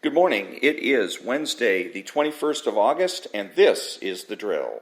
Good morning. It is Wednesday, the 21st of August, and this is The Drill.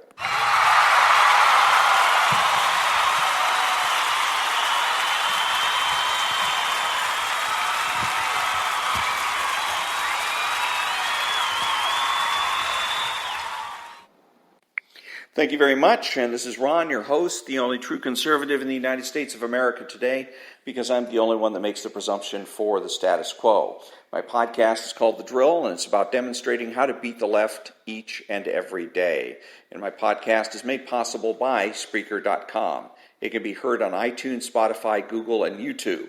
Thank you very much, and this is Ron, your host, the only true conservative in the United States of America today, because I'm the only one that makes the presumption for the status quo. My podcast is called The Drill, and it's about demonstrating how to beat the left each and every day. And my podcast is made possible by Spreaker.com. It can be heard on iTunes, Spotify, Google, and YouTube.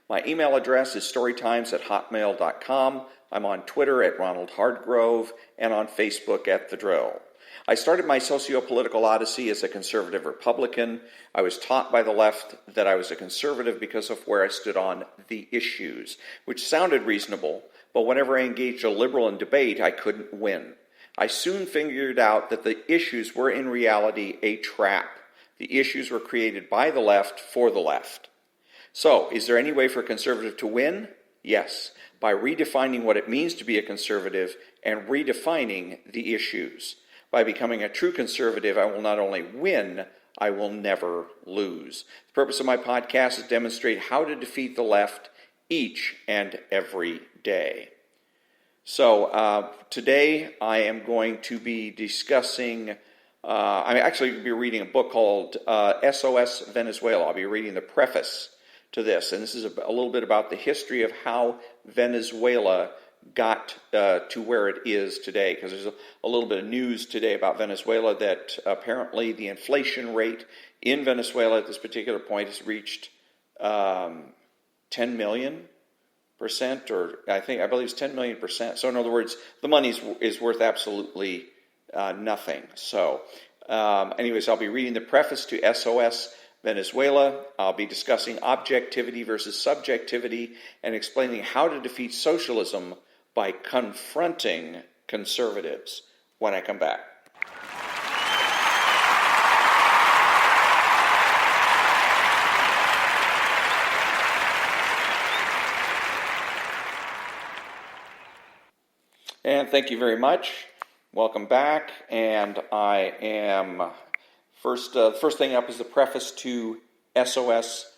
My email address is storytimes@hotmail.com. I'm on Twitter at Ronald Hardgrove, and on Facebook at The Drill. I started my socio-political odyssey as a conservative Republican. I was taught by the left that I was a conservative because of where I stood on the issues, which sounded reasonable, but whenever I engaged a liberal in debate, I couldn't win. I soon figured out that the issues were in reality a trap. The issues were created by the left for the left. So, is there any way for a conservative to win? Yes, by redefining what it means to be a conservative and redefining the issues. By becoming a true conservative, I will not only win, I will never lose. The purpose of my podcast is to demonstrate how to defeat the left each and every day. So today I am going to be discussing, I'm actually going to be reading a book called SOS Venezuela. I'll be reading the preface to this, and this is a little bit about the history of how Venezuela got to where it is today, because there's a little bit of news today about Venezuela that apparently the inflation rate in Venezuela at this particular point has reached 10 million%, or I believe it's 10 million%. So in other words, the money is worth absolutely nothing. So anyways, I'll be reading the preface to SOS Venezuela. I'll be discussing objectivity versus subjectivity and explaining how to defeat socialism by confronting conservatives when I come back. And thank you very much. Welcome back. And I am the first thing up is the preface to SOS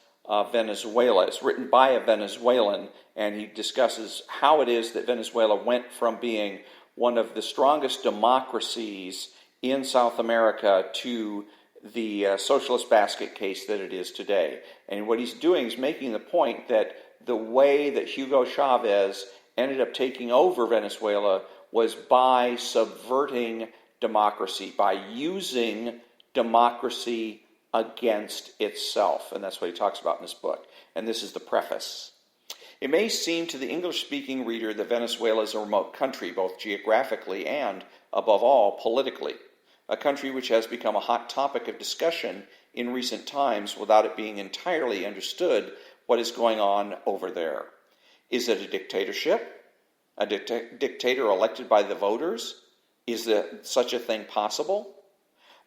Venezuela. It's written by a Venezuelan, and he discusses how it is that Venezuela went from being one of the strongest democracies in South America to the socialist basket case that it is today. And what he's doing is making the point that the way that Hugo Chavez ended up taking over Venezuela was by subverting democracy, by using democracy against itself. And that's what he talks about in this book. And this is the preface. It may seem to the English-speaking reader that Venezuela is a remote country, both geographically and, above all, politically. A country which has become a hot topic of discussion in recent times without it being entirely understood what is going on over there. Is it a dictatorship? A dictator elected by the voters? Is such a thing possible?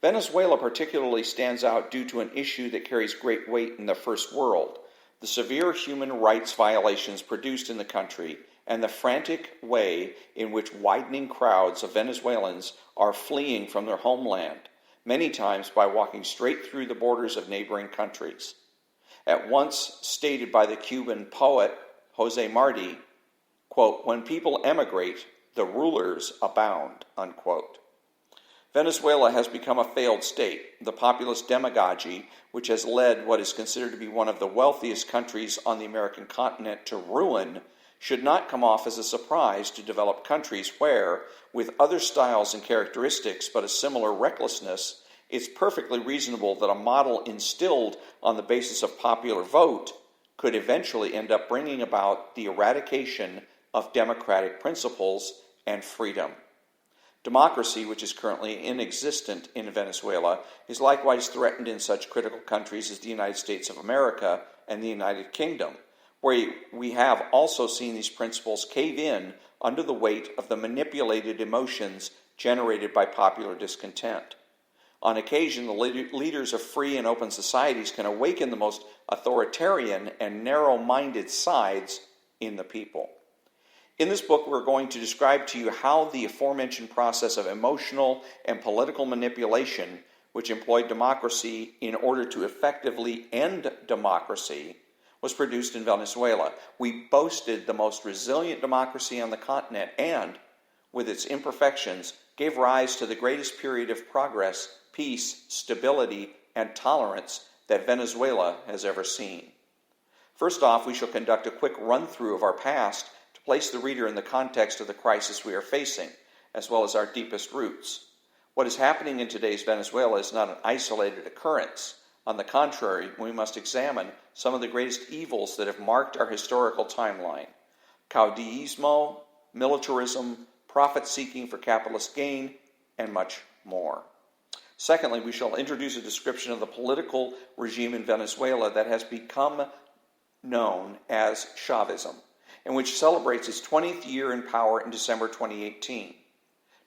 Venezuela particularly stands out due to an issue that carries great weight in the first world: the severe human rights violations produced in the country and the frantic way in which widening crowds of Venezuelans are fleeing from their homeland, many times by walking straight through the borders of neighboring countries. At once stated by the Cuban poet Jose Marti, quote, "When people emigrate, the rulers abound," unquote. Venezuela has become a failed state. The populist demagogy, which has led what is considered to be one of the wealthiest countries on the American continent to ruin, should not come off as a surprise to developed countries where, with other styles and characteristics but a similar recklessness, it's perfectly reasonable that a model instilled on the basis of popular vote could eventually end up bringing about the eradication of democratic principles and freedom. Democracy, which is currently inexistent in Venezuela, is likewise threatened in such critical countries as the United States of America and the United Kingdom, where we have also seen these principles cave in under the weight of the manipulated emotions generated by popular discontent. On occasion, the leaders of free and open societies can awaken the most authoritarian and narrow-minded sides in the people. In this book, we're going to describe to you how the aforementioned process of emotional and political manipulation, which employed democracy in order to effectively end democracy, was produced in Venezuela. We boasted the most resilient democracy on the continent and, with its imperfections, gave rise to the greatest period of progress, peace, stability, and tolerance that Venezuela has ever seen. First off, we shall conduct a quick run-through of our past to place the reader in the context of the crisis we are facing, as well as our deepest roots. What is happening in today's Venezuela is not an isolated occurrence. On the contrary, we must examine some of the greatest evils that have marked our historical timeline: caudillismo, militarism, profit-seeking for capitalist gain, and much more. Secondly, we shall introduce a description of the political regime in Venezuela that has become known as Chavism, and which celebrates its 20th year in power in December 2018.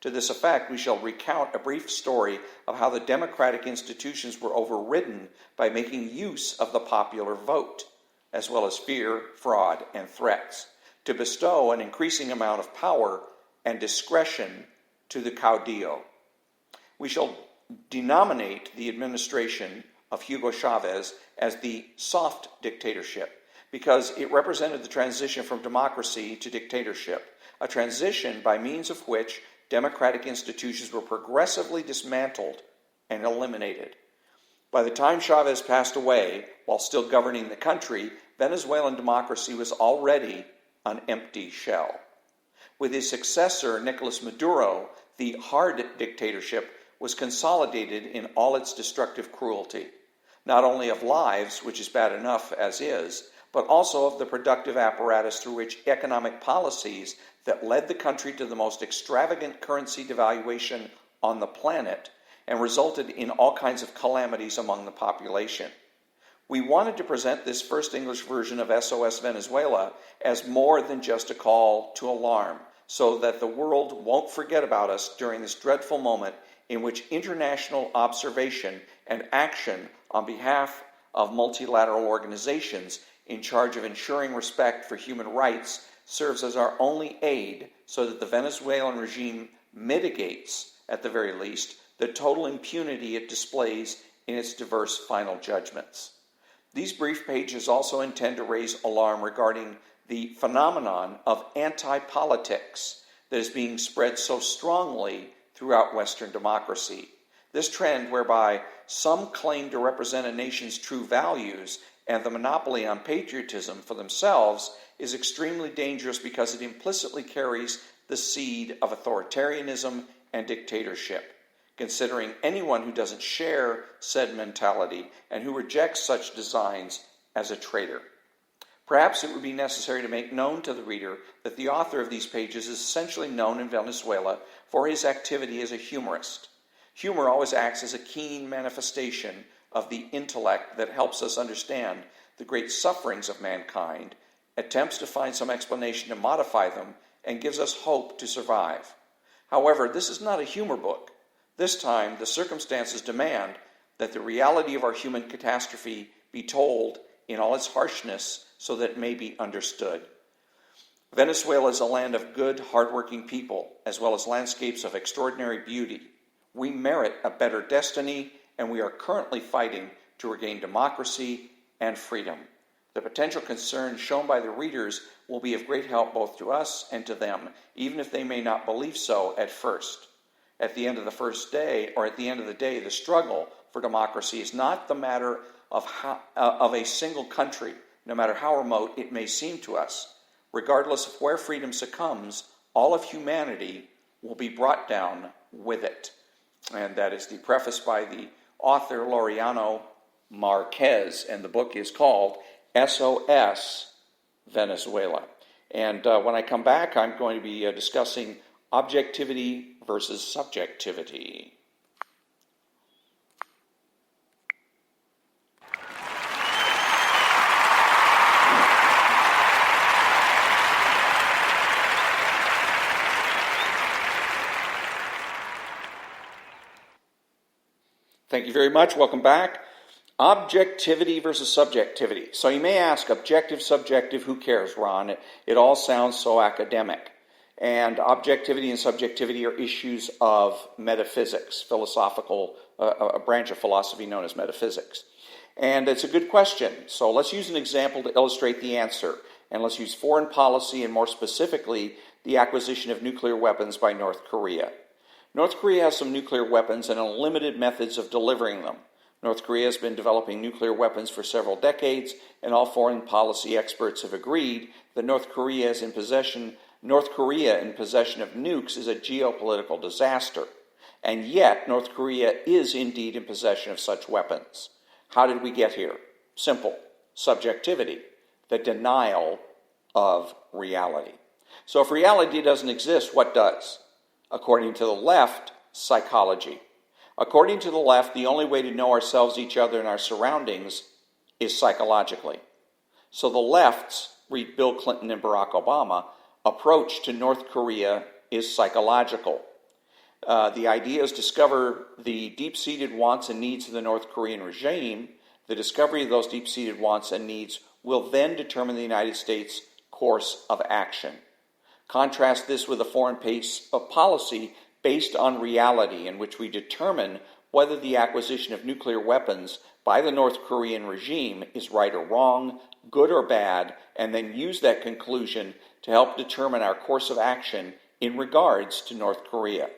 To this effect, we shall recount a brief story of how the democratic institutions were overridden by making use of the popular vote, as well as fear, fraud, and threats, to bestow an increasing amount of power and discretion to the caudillo. We shall denominate the administration of Hugo Chavez as the soft dictatorship, because it represented the transition from democracy to dictatorship, a transition by means of which democratic institutions were progressively dismantled and eliminated. By the time Chavez passed away, while still governing the country, Venezuelan democracy was already an empty shell. With his successor, Nicolas Maduro, the hard dictatorship was consolidated in all its destructive cruelty, not only of lives, which is bad enough as is, but also of the productive apparatus through which economic policies that led the country to the most extravagant currency devaluation on the planet and resulted in all kinds of calamities among the population. We wanted to present this first English version of SOS Venezuela as more than just a call to alarm, so that the world won't forget about us during this dreadful moment in which international observation and action on behalf of multilateral organizations in charge of ensuring respect for human rights serves as our only aid so that the Venezuelan regime mitigates, at the very least, the total impunity it displays in its diverse final judgments. These brief pages also intend to raise alarm regarding the phenomenon of anti-politics that is being spread so strongly throughout Western democracy. This trend, whereby some claim to represent a nation's true values and the monopoly on patriotism for themselves, is extremely dangerous because it implicitly carries the seed of authoritarianism and dictatorship, considering anyone who doesn't share said mentality and who rejects such designs as a traitor. Perhaps it would be necessary to make known to the reader that the author of these pages is essentially known in Venezuela for his activity as a humorist. Humor always acts as a keen manifestation of the intellect that helps us understand the great sufferings of mankind, attempts to find some explanation to modify them, and gives us hope to survive. However, this is not a humor book. This time, the circumstances demand that the reality of our human catastrophe be told in all its harshness so that it may be understood. Venezuela is a land of good, hardworking people, as well as landscapes of extraordinary beauty. We merit a better destiny, and we are currently fighting to regain democracy and freedom. The potential concern shown by the readers will be of great help both to us and to them, even if they may not believe so at first. At the end of the day, the struggle for democracy is not the matter of a single country, no matter how remote it may seem to us. Regardless of where freedom succumbs, all of humanity will be brought down with it. And that is the preface by the author Laureano Marquez, and the book is called SOS Venezuela. And when I come back, I'm going to be discussing objectivity versus subjectivity. Thank you very much. Welcome back. Objectivity versus subjectivity. So you may ask, objective, subjective, who cares, Ron? It all sounds so academic. And objectivity and subjectivity are issues of metaphysics, philosophical, a branch of philosophy known as metaphysics. And it's a good question. So let's use an example to illustrate the answer. And let's use foreign policy, and more specifically, the acquisition of nuclear weapons by North Korea. North Korea has some nuclear weapons and unlimited methods of delivering them. North Korea has been developing nuclear weapons for several decades, and all foreign policy experts have agreed that North Korea in possession of nukes is a geopolitical disaster. And yet, North Korea is indeed in possession of such weapons. How did we get here? Simple. Subjectivity. The denial of reality. So if reality doesn't exist, what does? According to the left, psychology. According to the left, the only way to know ourselves, each other, and our surroundings is psychologically. So the left's, read Bill Clinton and Barack Obama, approach to North Korea is psychological. The idea is discover the deep-seated wants and needs of the North Korean regime. The discovery of those deep-seated wants and needs will then determine the United States' course of action. Contrast this with a foreign policy based on reality, in which we determine whether the acquisition of nuclear weapons by the North Korean regime is right or wrong, good or bad, and then use that conclusion to help determine our course of action in regards to North Korea.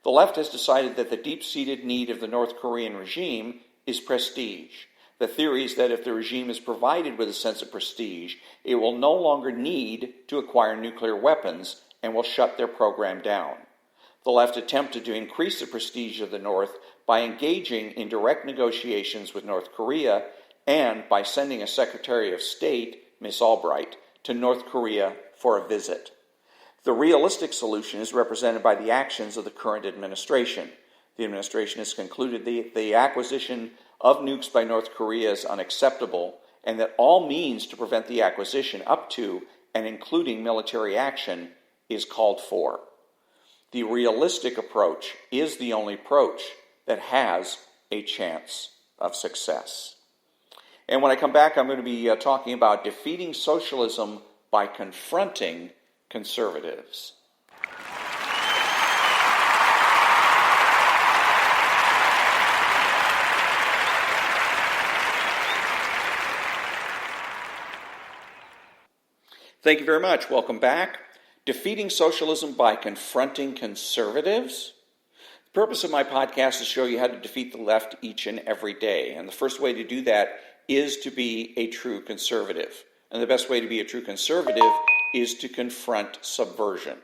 The left has decided that the deep-seated need of the North Korean regime is prestige. The theory is that if the regime is provided with a sense of prestige, it will no longer need to acquire nuclear weapons and will shut their program down. The left attempted to increase the prestige of the North by engaging in direct negotiations with North Korea and by sending a Secretary of State, Miss Albright, to North Korea for a visit. The realistic solution is represented by the actions of the current administration. The administration has concluded the acquisition of nukes by North Korea is unacceptable, and that all means to prevent the acquisition up to and including military action is called for. The realistic approach is the only approach that has a chance of success. And when I come back, I'm going to be talking about defeating socialism by confronting conservatives. Thank you very much. Welcome back. Defeating socialism by confronting conservatives. The purpose of my podcast is to show you how to defeat the left each and every day. And the first way to do that is to be a true conservative. And the best way to be a true conservative is to confront subversion.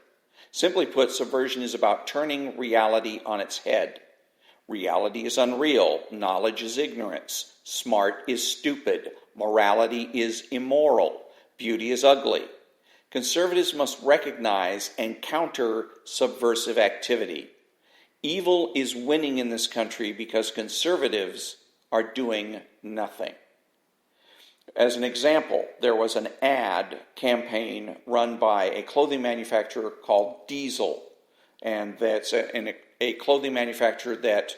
Simply put, subversion is about turning reality on its head. Reality is unreal. Knowledge is ignorance. Smart is stupid. Morality is immoral. Beauty is ugly. Conservatives must recognize and counter subversive activity. Evil is winning in this country because conservatives are doing nothing. As an example, there was an ad campaign run by a clothing manufacturer called Diesel, and that's a clothing manufacturer that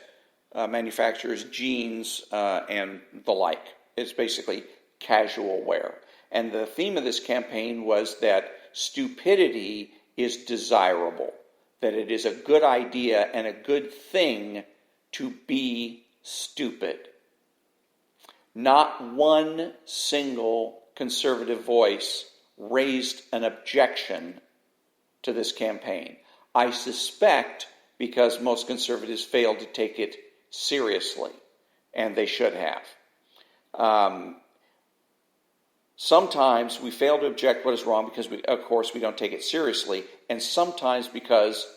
manufactures jeans and the like. It's basically casual wear. And the theme of this campaign was that stupidity is desirable, that it is a good idea and a good thing to be stupid. Not one single conservative voice raised an objection to this campaign. I suspect because most conservatives failed to take it seriously, and they should have. Sometimes we fail to object what is wrong because, of course, we don't take it seriously, and sometimes because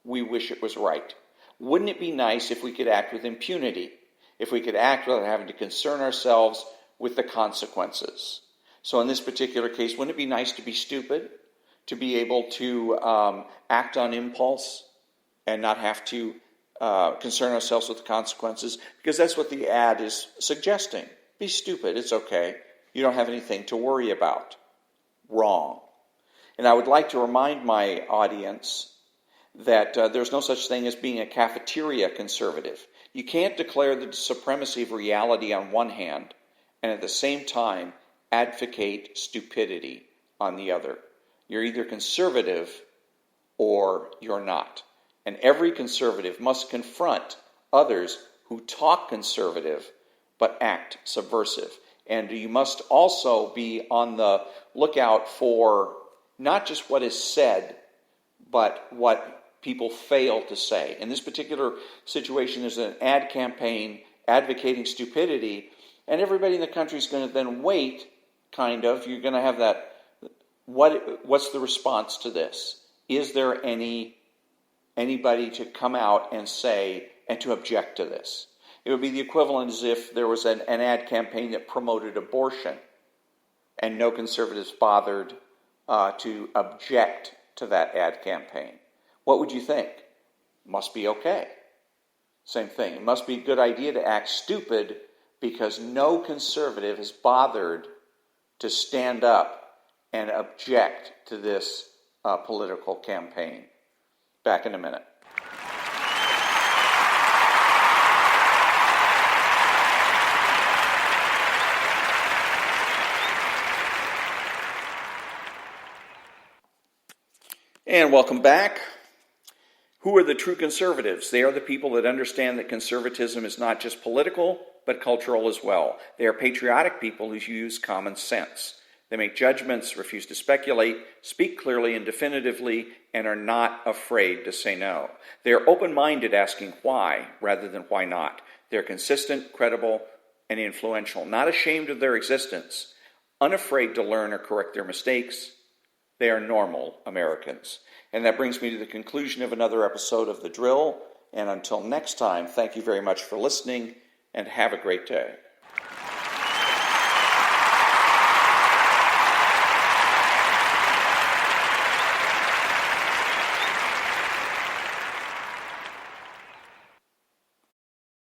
we wish it was right. Wouldn't it be nice if we could act with impunity, if we could act without having to concern ourselves with the consequences? So in this particular case, wouldn't it be nice to be stupid, to be able to act on impulse and not have to concern ourselves with the consequences? Because that's what the ad is suggesting. Be stupid, it's okay. You don't have anything to worry about. Wrong. And I would like to remind my audience that there's no such thing as being a cafeteria conservative. You can't declare the supremacy of reality on one hand and at the same time advocate stupidity on the other. You're either conservative or you're not. And every conservative must confront others who talk conservative but act subversive. And you must also be on the lookout for not just what is said, but what people fail to say. In this particular situation, there's an ad campaign advocating stupidity, and everybody in the country is going to then wait, kind of. You're going to have that, what's the response to this? Is there anybody to come out and say, and to object to this? It would be the equivalent as if there was an ad campaign that promoted abortion, and no conservatives bothered to object to that ad campaign. What would you think? Must be okay. Same thing. It must be a good idea to act stupid because no conservative has bothered to stand up and object to this political campaign. Back in a minute. And welcome back. Who are the true conservatives? They are the people that understand that conservatism is not just political, but cultural as well. They are patriotic people who use common sense. They make judgments, refuse to speculate, speak clearly and definitively, and are not afraid to say no. They are open-minded, asking why rather than why not. They are consistent, credible, and influential, not ashamed of their existence, unafraid to learn or correct their mistakes. They are normal Americans. And that brings me to the conclusion of another episode of The Drill. And until next time, thank you very much for listening, and have a great day.